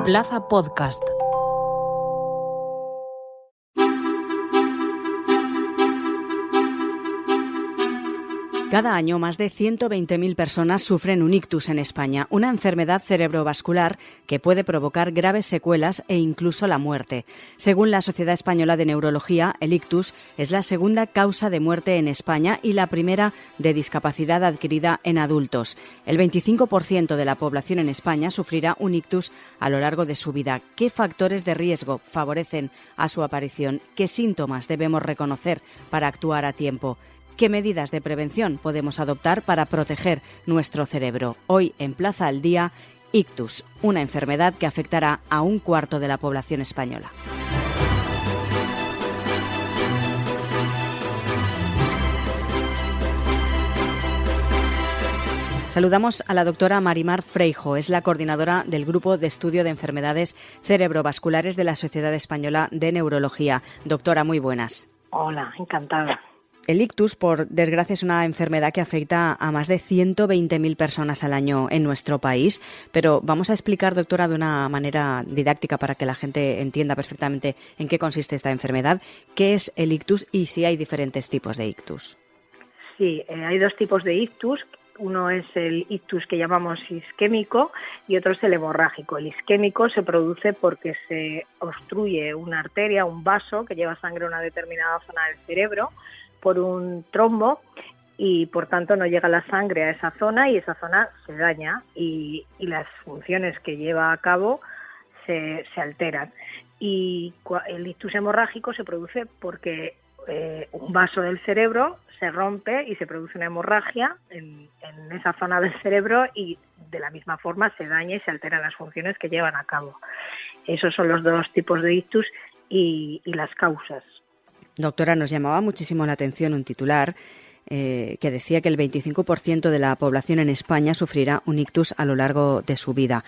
Plaza Podcast. Cada año más de 120.000 personas sufren un ictus en España, una enfermedad cerebrovascular que puede provocar graves secuelas e incluso la muerte. Según la Sociedad Española de Neurología, el ictus es la segunda causa de muerte en España y la primera de discapacidad adquirida en adultos. El 25% de la población en España sufrirá un ictus a lo largo de su vida. ¿Qué factores de riesgo favorecen a su aparición? ¿Qué síntomas debemos reconocer para actuar a tiempo? ¿Qué medidas de prevención podemos adoptar para proteger nuestro cerebro? Hoy en Plaza al Día, ictus, una enfermedad que afectará a un cuarto de la población española. Saludamos a la doctora Marimar Freijo, es la coordinadora del Grupo de Estudio de Enfermedades Cerebrovasculares de la Sociedad Española de Neurología. Doctora, muy buenas. Hola, encantada. El ictus, por desgracia, es una enfermedad que afecta a más de 120.000 personas al año en nuestro país, pero vamos a explicar, doctora, de una manera didáctica para que la gente entienda perfectamente en qué consiste esta enfermedad, qué es el ictus y si hay diferentes tipos de ictus. Sí, hay dos tipos de ictus. Uno es el ictus que llamamos isquémico y otro es el hemorrágico. El isquémico se produce porque se obstruye una arteria, un vaso que lleva sangre a una determinada zona del cerebro por un trombo y por tanto no llega la sangre a esa zona y esa zona se daña y las funciones que lleva a cabo se alteran. Y el ictus hemorrágico se produce porque un vaso del cerebro se rompe y se produce una hemorragia en esa zona del cerebro y de la misma forma se daña y se alteran las funciones que llevan a cabo. Esos son los dos tipos de ictus y las causas. Doctora, nos llamaba muchísimo la atención un titular que decía que el 25% de la población en España sufrirá un ictus a lo largo de su vida.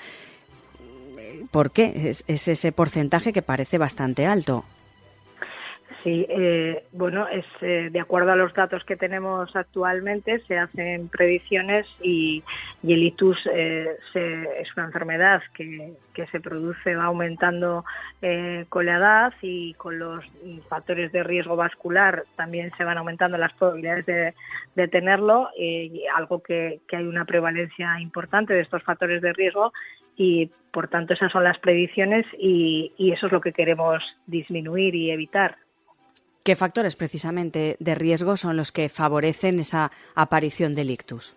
¿Por qué es ese porcentaje que parece bastante alto? Sí, bueno, es de acuerdo a los datos que tenemos actualmente, se hacen predicciones y el ictus es una enfermedad que se produce, va aumentando con la edad y con los factores de riesgo vascular también se van aumentando las probabilidades de tenerlo, algo que hay una prevalencia importante de estos factores de riesgo y por tanto esas son las predicciones y eso es lo que queremos disminuir y evitar. ¿Qué factores precisamente de riesgo son los que favorecen esa aparición del ictus?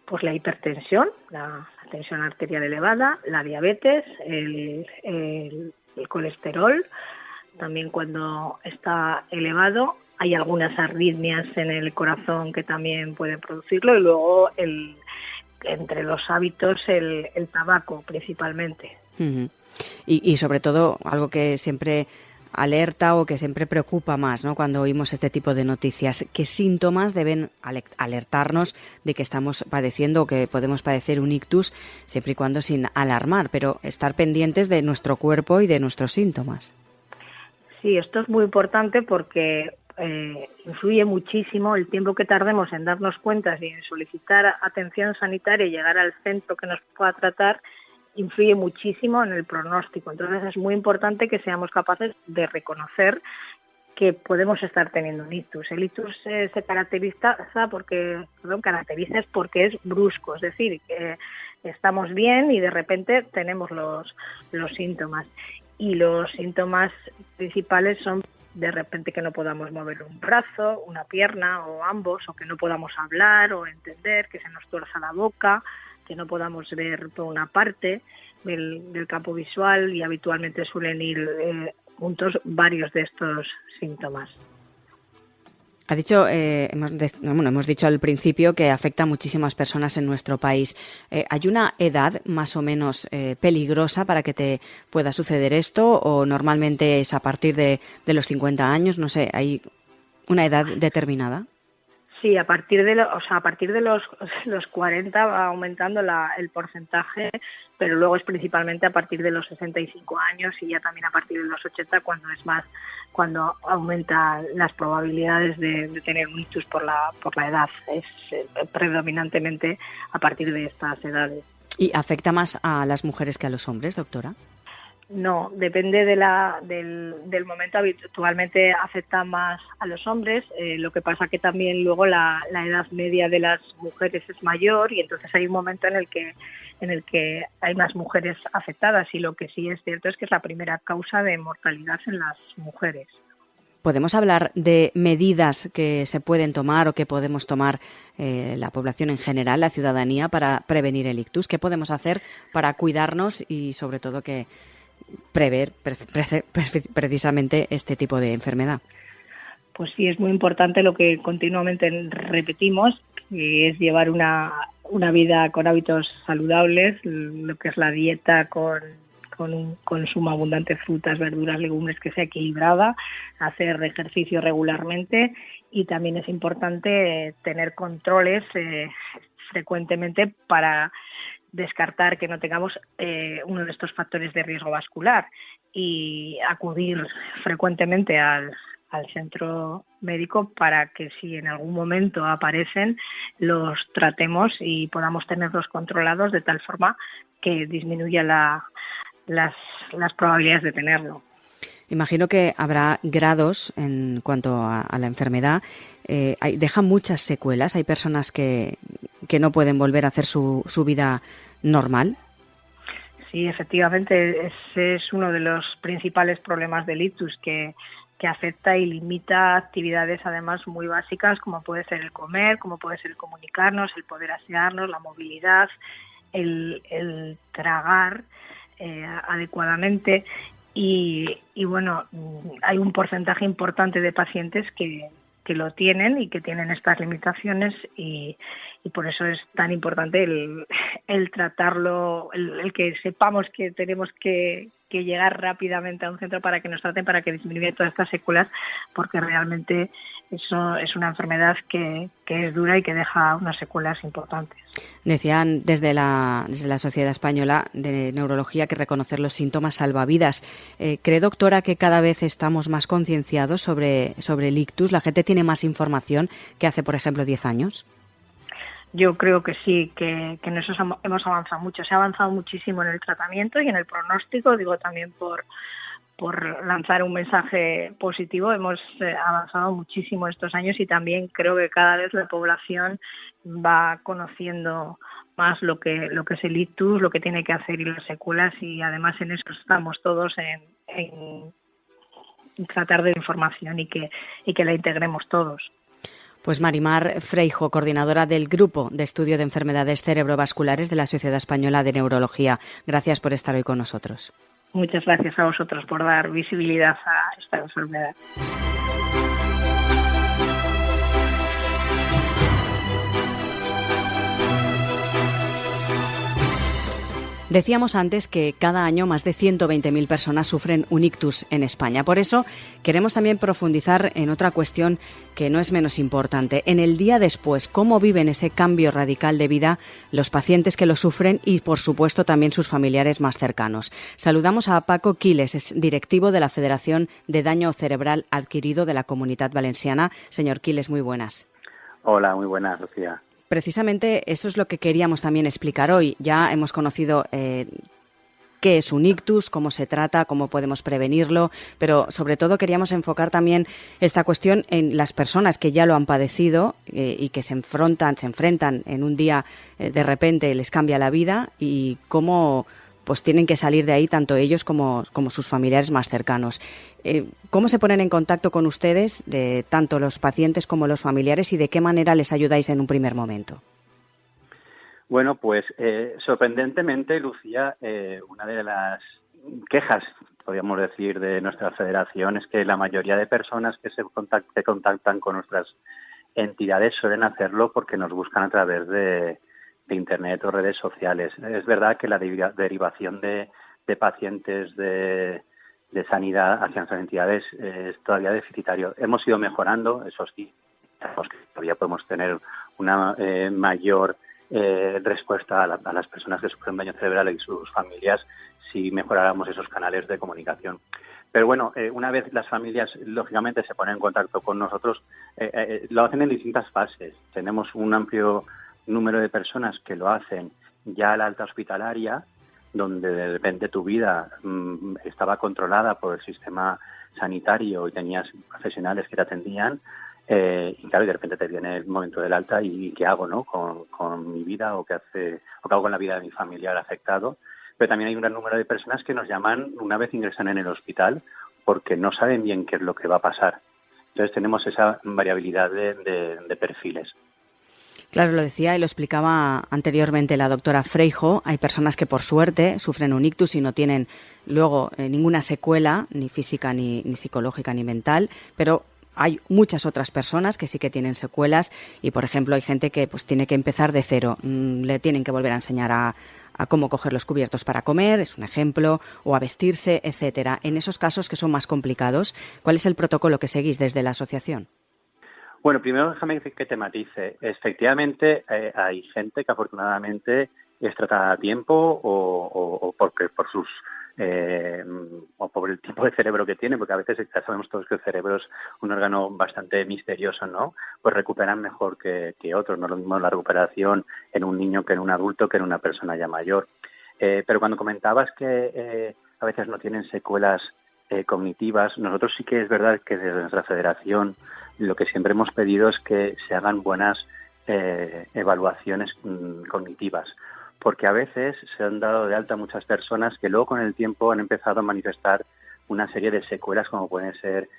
Pues la hipertensión, la tensión arterial elevada, la diabetes, el colesterol, también cuando está elevado. Hay algunas arritmias en el corazón que también pueden producirlo y luego entre los hábitos el tabaco principalmente. Uh-huh. Y sobre todo algo que siempre alerta o que siempre preocupa más, ¿no?, cuando oímos este tipo de noticias. ¿Qué síntomas deben alertarnos de que estamos padeciendo o que podemos padecer un ictus, siempre y cuando sin alarmar, pero estar pendientes de nuestro cuerpo y de nuestros síntomas? Sí, esto es muy importante porque influye muchísimo el tiempo que tardemos en darnos cuenta y en solicitar atención sanitaria y llegar al centro que nos pueda tratar. Influye muchísimo en el pronóstico. Entonces es muy importante que seamos capaces de reconocer que podemos estar teniendo un ictus. El ictus se caracteriza porque es brusco, es decir, que estamos bien y de repente tenemos los síntomas. Y los síntomas principales son de repente que no podamos mover un brazo, una pierna o ambos, o que no podamos hablar o entender, que se nos tuerza la boca, que no podamos ver por una parte del campo visual y habitualmente suelen ir juntos varios de estos síntomas. Ha dicho, hemos dicho al principio que afecta a muchísimas personas en nuestro país. ¿Hay una edad más o menos peligrosa para que te pueda suceder esto o normalmente es a partir de los 50 años? No sé, ¿hay una edad determinada? Sí, a partir de los 40 va aumentando el porcentaje, pero luego es principalmente a partir de los 65 años y ya también a partir de los 80 cuando aumentan las probabilidades de tener un ictus por la edad. Es predominantemente a partir de estas edades. ¿Y afecta más a las mujeres que a los hombres, doctora? No, depende del momento. Habitualmente afecta más a los hombres, lo que pasa que también luego la edad media de las mujeres es mayor y entonces hay un momento en el que hay más mujeres afectadas, y lo que sí es cierto es que es la primera causa de mortalidad en las mujeres. ¿Podemos hablar de medidas que se pueden tomar o que podemos tomar la población en general, la ciudadanía, para prevenir el ictus? ¿Qué podemos hacer para cuidarnos y sobre todo que prever precisamente este tipo de enfermedad? Pues sí, es muy importante lo que continuamente repetimos, que es llevar una vida con hábitos saludables, lo que es la dieta con un consumo abundante de frutas, verduras, legumbres, que sea equilibrada, hacer ejercicio regularmente, y también es importante tener controles frecuentemente para descartar que no tengamos uno de estos factores de riesgo vascular, y acudir frecuentemente al centro médico para que si en algún momento aparecen los tratemos y podamos tenerlos controlados de tal forma que disminuya las probabilidades de tenerlo. Imagino que habrá grados en cuanto a la enfermedad. Deja muchas secuelas. Hay personas que no pueden volver a hacer su vida normal. Sí, efectivamente, ese es uno de los principales problemas del ictus, que afecta y limita actividades además muy básicas, como puede ser el comer, como puede ser el comunicarnos, el poder asearnos, la movilidad, el tragar adecuadamente, y bueno, hay un porcentaje importante de pacientes que lo tienen y que tienen estas limitaciones, y por eso es tan importante el tratarlo, el que sepamos que tenemos que llegar rápidamente a un centro para que nos traten, para que disminuya todas estas secuelas, porque realmente eso es una enfermedad que es dura y que deja unas secuelas importantes. Decían desde la Sociedad Española de Neurología que reconocer los síntomas salva vidas. ¿Cree, doctora, que cada vez estamos más concienciados sobre el ictus? ¿La gente tiene más información que hace, por ejemplo, 10 años? Yo creo que sí, que en eso hemos avanzado mucho. Se ha avanzado muchísimo en el tratamiento y en el pronóstico, digo también por lanzar un mensaje positivo. Hemos avanzado muchísimo estos años, y también creo que cada vez la población va conociendo más lo que es el ictus, lo que tiene que hacer y las secuelas, y además en eso estamos todos en tratar de información y que la integremos todos. Pues Marimar Freijo, coordinadora del Grupo de Estudio de Enfermedades Cerebrovasculares de la Sociedad Española de Neurología. Gracias por estar hoy con nosotros. Muchas gracias a vosotros por dar visibilidad a esta enfermedad. Decíamos antes que cada año más de 120.000 personas sufren un ictus en España. Por eso queremos también profundizar en otra cuestión que no es menos importante. En el día después, cómo viven ese cambio radical de vida los pacientes que lo sufren y, por supuesto, también sus familiares más cercanos. Saludamos a Paco Quiles, es directivo de la Federación de Daño Cerebral Adquirido de la Comunitat Valenciana. Señor Quiles, muy buenas. Hola, muy buenas, Lucía. Precisamente eso es lo que queríamos también explicar hoy. Ya hemos conocido qué es un ictus, cómo se trata, cómo podemos prevenirlo, pero sobre todo queríamos enfocar también esta cuestión en las personas que ya lo han padecido y que se enfrentan en un día, de repente les cambia la vida, y cómo pues tienen que salir de ahí tanto ellos como sus familiares más cercanos. ¿Cómo se ponen en contacto con ustedes, tanto los pacientes como los familiares, y de qué manera les ayudáis en un primer momento? Bueno, pues sorprendentemente, Lucía, una de las quejas, podríamos decir, de nuestra federación es que la mayoría de personas que se contactan con nuestras entidades suelen hacerlo porque nos buscan a través de Internet o redes sociales. Es verdad que la derivación de pacientes de sanidad hacia nuestras entidades es todavía deficitario. Hemos ido mejorando, eso sí, todavía podemos tener una mayor respuesta a las personas que sufren daño cerebral y sus familias si mejoráramos esos canales de comunicación. Pero bueno, una vez las familias lógicamente se ponen en contacto con nosotros, lo hacen en distintas fases. Tenemos un amplio número de personas que lo hacen ya a la alta hospitalaria, donde de repente tu vida estaba controlada por el sistema sanitario y tenías profesionales que te atendían, y claro, de repente te viene el momento del alta y ¿qué hago, no? Con mi vida o qué hago con la vida de mi familiar afectado. Pero también hay un gran número de personas que nos llaman una vez ingresan en el hospital porque no saben bien qué es lo que va a pasar. Entonces tenemos esa variabilidad de perfiles. Claro, lo decía y lo explicaba anteriormente la doctora Freijo. Hay personas que por suerte sufren un ictus y no tienen luego ninguna secuela, ni física, ni psicológica, ni mental, pero hay muchas otras personas que sí que tienen secuelas y, por ejemplo, hay gente que pues tiene que empezar de cero. Le tienen que volver a enseñar a cómo coger los cubiertos para comer, es un ejemplo, o a vestirse, etcétera. En esos casos que son más complicados, ¿cuál es el protocolo que seguís desde la asociación? Bueno, primero déjame que te matice. Efectivamente, hay gente que afortunadamente es tratada a tiempo o porque por sus o por el tipo de cerebro que tiene, porque a veces ya sabemos todos que el cerebro es un órgano bastante misterioso, ¿no? Pues recuperan mejor que otros. No es lo mismo la recuperación en un niño que en un adulto que en una persona ya mayor. Pero cuando comentabas que a veces no tienen secuelas cognitivas, nosotros sí que es verdad que desde nuestra federación lo que siempre hemos pedido es que se hagan buenas evaluaciones cognitivas, porque a veces se han dado de alta muchas personas que luego con el tiempo han empezado a manifestar una serie de secuelas como pueden ser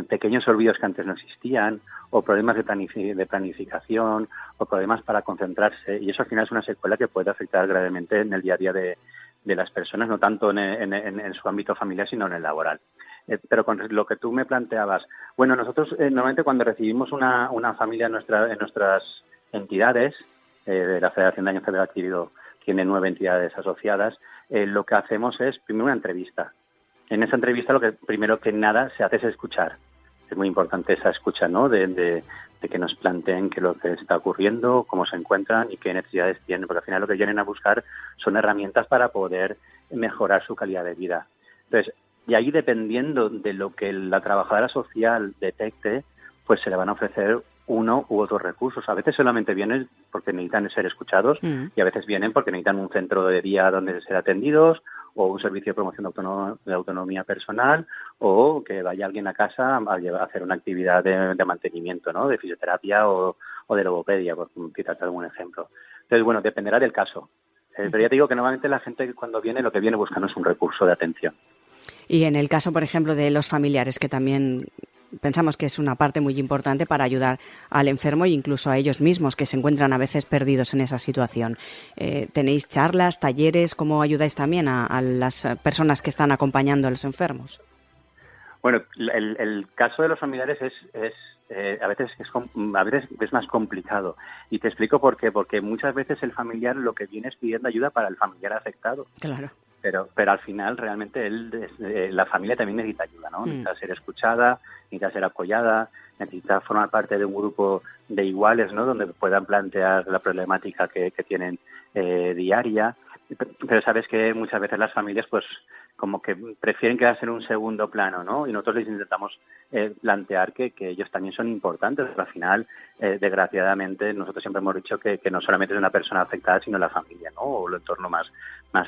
pequeños olvidos que antes no existían o problemas de planificación o problemas para concentrarse, y eso al final es una secuela que puede afectar gravemente en el día a día de las personas, no tanto en su ámbito familiar sino en el laboral. Pero con lo que tú me planteabas, bueno, nosotros normalmente cuando recibimos una familia en nuestras entidades, la Federación de Daño Cerebral Adquirido tiene 9 entidades asociadas, lo que hacemos es primero una entrevista. En esa entrevista lo que primero que nada se hace es escuchar. Es muy importante esa escucha, ¿no? De que nos planteen qué es lo que está ocurriendo, cómo se encuentran y qué necesidades tienen, porque al final lo que vienen a buscar son herramientas para poder mejorar su calidad de vida. Entonces, y ahí, dependiendo de lo que la trabajadora social detecte, pues se le van a ofrecer uno u otros recursos. A veces solamente vienen porque necesitan ser escuchados y a veces vienen porque necesitan un centro de día donde ser atendidos o un servicio de promoción de autonomía personal o que vaya alguien a casa a hacer una actividad de mantenimiento, ¿no? De fisioterapia o de logopedia, por citarte algún ejemplo. Entonces, bueno, dependerá del caso. Pero ya te digo que normalmente la gente cuando viene lo que viene buscando es un recurso de atención. Y en el caso, por ejemplo, de los familiares, que también pensamos que es una parte muy importante para ayudar al enfermo e incluso a ellos mismos, que se encuentran a veces perdidos en esa situación. ¿Tenéis charlas, talleres? ¿Cómo ayudáis también a las personas que están acompañando a los enfermos? Bueno, el caso de los familiares a veces es más complicado. Y te explico por qué. Porque muchas veces el familiar lo que viene es pidiendo ayuda para el familiar afectado. Claro. Pero al final realmente la familia también necesita ayuda, ¿no? Necesita ser escuchada, necesita ser apoyada, necesita formar parte de un grupo de iguales, ¿no? Donde puedan plantear la problemática que tienen diaria. Pero sabes que muchas veces las familias pues como que prefieren quedarse en un segundo plano, ¿no? Y nosotros les intentamos plantear que ellos también son importantes. Pero al final, desgraciadamente, nosotros siempre hemos dicho que no solamente es una persona afectada, sino la familia, ¿no? O el entorno más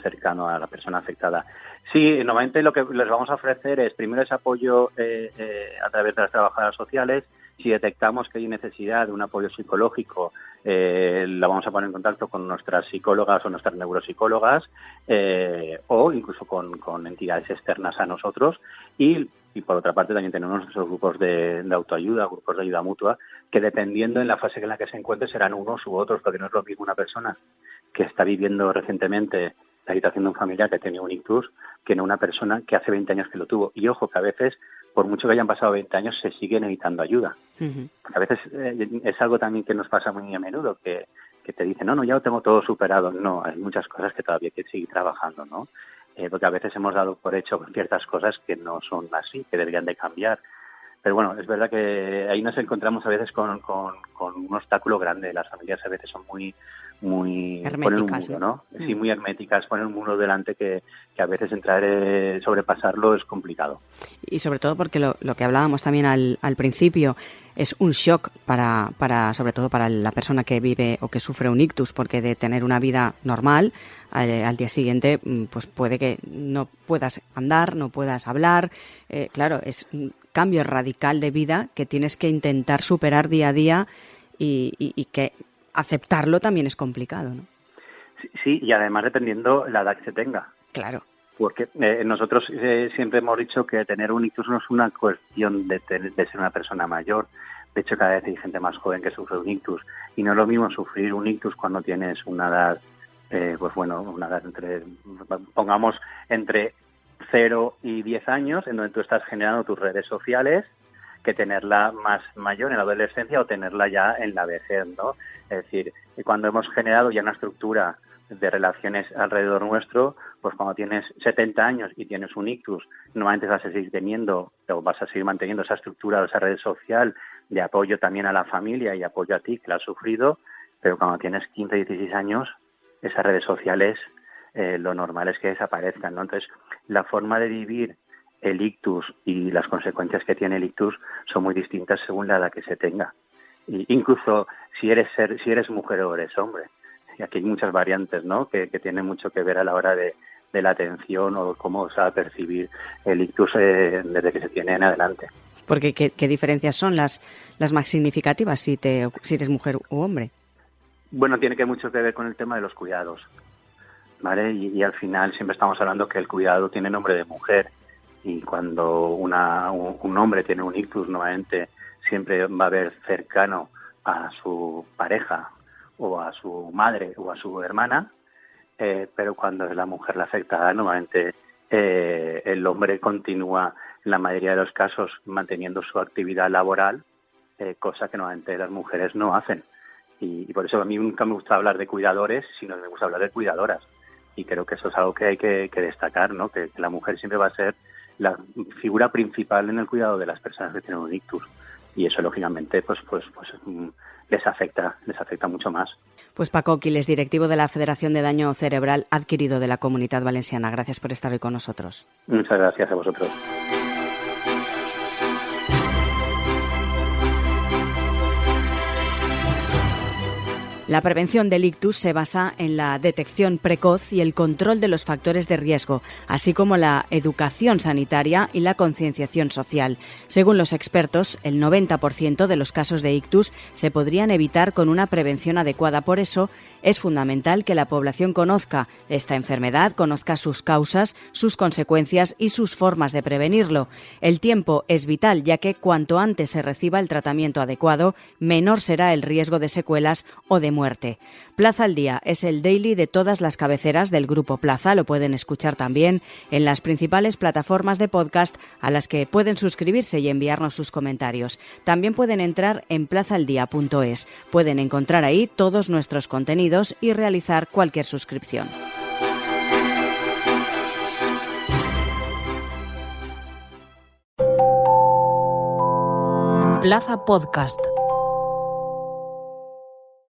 cercano a la persona afectada. Sí, normalmente lo que les vamos a ofrecer es primero ese apoyo a través de las trabajadoras sociales. Si detectamos que hay necesidad de un apoyo psicológico, la vamos a poner en contacto con nuestras psicólogas o nuestras neuropsicólogas o incluso con entidades externas a nosotros. Y por otra parte también tenemos nuestros grupos de autoayuda, grupos de ayuda mutua, que dependiendo en la fase en la que se encuentre serán unos u otros, porque no es lo mismo una persona que está viviendo recientemente la situación de un familiar que tenía un ictus que no una persona que hace 20 años que lo tuvo. Y ojo, que a veces, por mucho que hayan pasado 20 años, se sigue necesitando ayuda. Porque a veces es algo también que nos pasa muy a menudo, que te dicen, no, ya lo tengo todo superado. No, hay muchas cosas que todavía hay que seguir trabajando, ¿no? Porque a veces hemos dado por hecho ciertas cosas que no son así, que deberían de cambiar. Pero bueno, es verdad que ahí nos encontramos a veces con un obstáculo grande. Las familias a veces son muy herméticas, ponen un muro, ¿no? Sí, muy herméticas, ponen un muro delante que a veces sobrepasarlo es complicado. Y sobre todo porque lo que hablábamos también al principio es un shock sobre todo para la persona que vive o que sufre un ictus, porque de tener una vida normal al día siguiente pues puede que no puedas andar, no puedas hablar. Claro, es un cambio radical de vida que tienes que intentar superar día a día y que aceptarlo también es complicado, ¿no? Sí, y además dependiendo la edad que se tenga. Claro. Porque nosotros siempre hemos dicho que tener un ictus no es una cuestión de ser una persona mayor. De hecho, cada vez hay gente más joven que sufre un ictus. Y no es lo mismo sufrir un ictus cuando tienes una edad, una edad entre 0 y 10 años, en donde tú estás generando tus redes sociales, que tenerla más mayor en la adolescencia o tenerla ya en la vejez, ¿no? Es decir, cuando hemos generado ya una estructura de relaciones alrededor nuestro, pues cuando tienes 70 años y tienes un ictus, normalmente vas a seguir manteniendo esa estructura, esa red social de apoyo también a la familia y apoyo a ti que la has sufrido, pero cuando tienes 15, 16 años, esas redes sociales lo normal es que desaparezcan, ¿no? Entonces, la forma de vivir el ictus y las consecuencias que tiene el ictus son muy distintas según la edad que se tenga. Y incluso si eres mujer o eres hombre. Y aquí hay muchas variantes, ¿no? Que tienen mucho que ver a la hora de la atención o cómo se va a percibir el ictus desde que se tiene en adelante. Porque ¿qué diferencias son las más significativas si eres mujer u hombre? Bueno, tiene mucho que ver con el tema de los cuidados, ¿vale? Y al final siempre estamos hablando que el cuidado tiene nombre de mujer, y cuando un hombre tiene un ictus, nuevamente siempre va a ver cercano a su pareja o a su madre o a su hermana, pero cuando es la mujer la afectada, nuevamente el hombre continúa en la mayoría de los casos manteniendo su actividad laboral, cosa que nuevamente las mujeres no hacen. Y por eso a mí nunca me gusta hablar de cuidadores, sino que me gusta hablar de cuidadoras. Y creo que eso es algo que hay que destacar, ¿no? Que la mujer siempre va a ser la figura principal en el cuidado de las personas que tienen un ictus. Y eso, lógicamente, pues les afecta mucho más. Pues Paco Quiles, directivo de la Federación de Daño Cerebral Adquirido de la Comunitat Valenciana. Gracias por estar hoy con nosotros. Muchas gracias a vosotros. La prevención del ictus se basa en la detección precoz y el control de los factores de riesgo, así como la educación sanitaria y la concienciación social. Según los expertos, el 90% de los casos de ictus se podrían evitar con una prevención adecuada. Por eso, es fundamental que la población conozca esta enfermedad, conozca sus causas, sus consecuencias y sus formas de prevenirlo. El tiempo es vital, ya que cuanto antes se reciba el tratamiento adecuado, menor será el riesgo de secuelas o de muerte. Plaza al Día es el daily de todas las cabeceras del Grupo Plaza. Lo pueden escuchar también en las principales plataformas de podcast a las que pueden suscribirse y enviarnos sus comentarios. También pueden entrar en plazaaldía.es. Pueden encontrar ahí todos nuestros contenidos y realizar cualquier suscripción. Plaza Podcast.